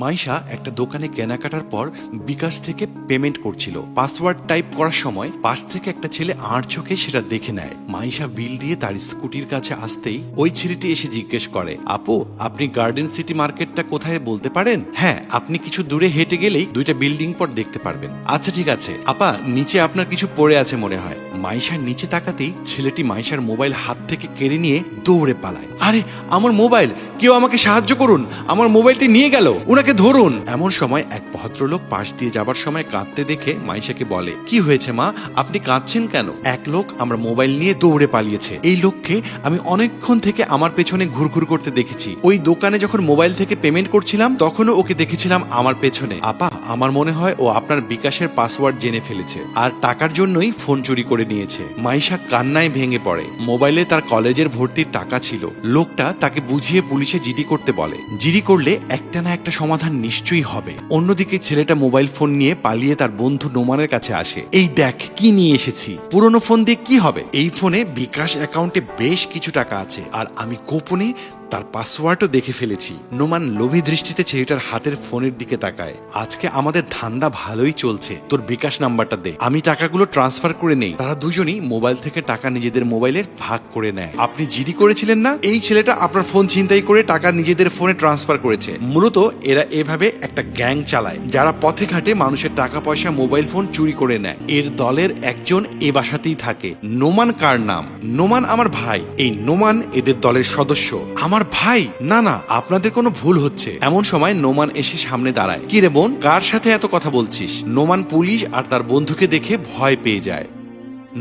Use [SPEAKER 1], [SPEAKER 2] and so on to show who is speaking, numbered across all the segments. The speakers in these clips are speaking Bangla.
[SPEAKER 1] মাইশা একটা দোকানে কেনাকাটার পর বিকাশ থেকে পেমেন্ট করছিল। পাসওয়ার্ড টাইপ করার সময় পাশ থেকে একটা ছেলে আড় চোখে সেটা দেখে নেয়। মাইশা বিল দিয়ে তার স্কুটির কাছে আসতেই ওই ছেলেটি এসে জিজ্ঞেস করে, আপু আপনি গার্ডেন সিটি মার্কেটটা কোথায় বলতে পারেন? হ্যাঁ, আপনি কিছু দূরে হেঁটে গেলেই 2টা বিল্ডিং পর দেখতে পারবেন। আচ্ছা ঠিক আছে আপা, নিচে আপনার কিছু পড়ে আছে মনে হয়। মাইশার নিচে তাকাতেই ছেলেটি মাইশার মোবাইল হাত থেকে কেড়ে নিয়ে দৌড়ে পালায়। আরে আমার মোবাইল, কেউ আমাকে সাহায্য করুন, আমার মোবাইলটি নিয়ে গেল, উনাকে ধরুন। এমন সময় এক ভদ্রলোক পাশ দিয়ে যাবার সময় কাঁদতে দেখে মাইশাকে বলে, কি হয়েছে মা, আপনি কাঁদছেন কেন? এক লোক আমার মোবাইল নিয়ে দৌড়ে পালিয়েছে। এই লোককে আমি অনেকক্ষণ থেকে আমার পেছনে ঘুরঘুর করতে দেখেছি। ওই দোকানে যখন মোবাইল থেকে পেমেন্ট করছিলাম তখনও ওকে দেখেছিলাম আমার পেছনে। আপা আমার মনে হয় ও আপনার বিকাশের পাসওয়ার্ড জেনে ফেলেছে আর টাকার জন্যই ফোন চুরি করে নিয়েছে। মাইশা কান্নায় ভেঙে পড়ে। মোবাইলে তার কলেজের ভর্তির টাকা ছিল। লোকটা তাকে বুঝিয়ে পুলিশে জিডি করতে বলে। জিডি করলে একটা না একটা সমাধান নিশ্চয়ই হবে। অন্যদিকে ছেলেটা মোবাইল ফোন নিয়ে পালিয়ে তার বন্ধু নোমানের কাছে আসে। এই দেখ কি নিয়ে এসেছি। পুরনো ফোন দিয়ে কি হবে? এই ফোনে বিকাশ অ্যাকাউন্টে বেশ কিছু টাকা আছে আর আমি গোপনে তার পাসওয়ার্ডও দেখে ফেলেছি। নোমান লোভী দৃষ্টিতে ছেলেটার হাতের ফোনের দিকে তাকায়। আজকে আমাদের ধান্দা ভালোই চলছে, তোর বিকাশ নাম্বারটা দে, আমি টাকাগুলো ট্রান্সফার করে নেই। তারা দুজনই মোবাইল থেকে টাকা নিজেদের মোবাইলের ভাগ করে নেয়। আপনি জিডি করেছিলেন না? এই ছেলেটা আপনার ফোন ছিনতাই করে টাকা নিজেদের ফোনে ট্রান্সফার করেছে। মূলত এরা এভাবে একটা গ্যাং চালায় যারা পথে ঘাটে মানুষের টাকা পয়সা মোবাইল ফোন চুরি করে নেয়। এর দলের একজন এ বাসাতেই থাকে। নোমান কার নাম? নোমান আমার ভাই। এই নোমান এদের দলের সদস্য। আমার ভাই? না না, আপনাদের কোনো ভুল হচ্ছে। এমন সময় নোমান এসে সামনে দাঁড়ায়। কি রে বোন, কার সাথে এত কথা বলছিস? নোমান পুলিশ আর তার বন্ধুকে দেখে ভয় পেয়ে যায়।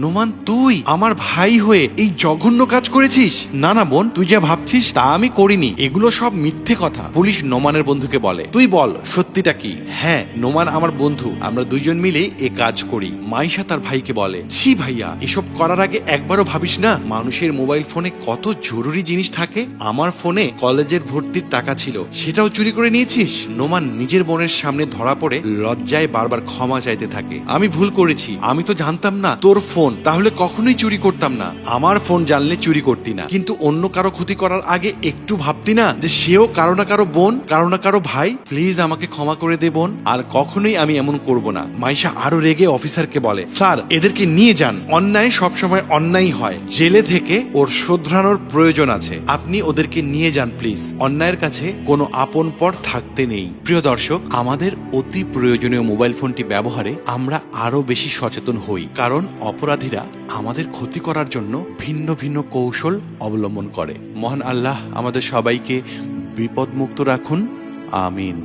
[SPEAKER 1] নোমান তুই আমার ভাই হয়ে এই জঘন্য কাজ করেছিস? না না বোন, তুই যা ভাবছিস তা আমি করিনি, এগুলো সব মিথ্যে কথা। পুলিশ নোমানের বন্ধুকে বলে, তুই বল সত্যিটা কি? হ্যাঁ, নোমান আমার বন্ধু, আমরা দুইজন মিলে এ কাজ করি। মাইশা তার ভাইকে বলে, ছি ভাইয়া, এসব করার আগে একবারও ভাবিস না মানুষের মোবাইল ফোনে কত জরুরি জিনিস থাকে? আমার ফোনে কলেজের ভর্তির টাকা ছিল, সেটাও চুরি করে নিয়েছিস। নোমান নিজের বোনের সামনে ধরা পড়ে লজ্জায় বারবার ক্ষমা চাইতে থাকে। আমি ভুল করেছি, আমি তো জানতাম না তোর ফোন, তাহলে কখনোই চুরি করতাম না। আমার ফোন জানলে চুরি করতি না, কিন্তু অন্য কারো ক্ষতি করার আগে একটু ভাবতি না যে সেও কারো না কারো বোন, কারো না কারো ভাই? প্লিজ আমাকে ক্ষমা করে দে বোন, আর কখনোই আমি এমন করব না। মাইশা আরো রেগে অফিসারকে বলে, স্যার এদেরকে নিয়ে যান, অন্যায় সবসময় অন্যায় হয়, জেলে থেকে ওর শোধরানোর প্রয়োজন আছে, আপনি ওদেরকে নিয়ে যান প্লিজ। অন্যায়ের কাছে কোনো আপন পর থাকতে নেই। প্রিয় দর্শক, আমাদের অতি প্রয়োজনীয় মোবাইল ফোনটি ব্যবহারে আমরা আরো বেশি সচেতন হই, কারণ অপরাধীরা আমাদের ক্ষতি করার জন্য ভিন্ন ভিন্ন কৌশল অবলম্বন করে। মহান আল্লাহ আমাদের সবাইকে বিপদমুক্ত রাখুন, আমিন।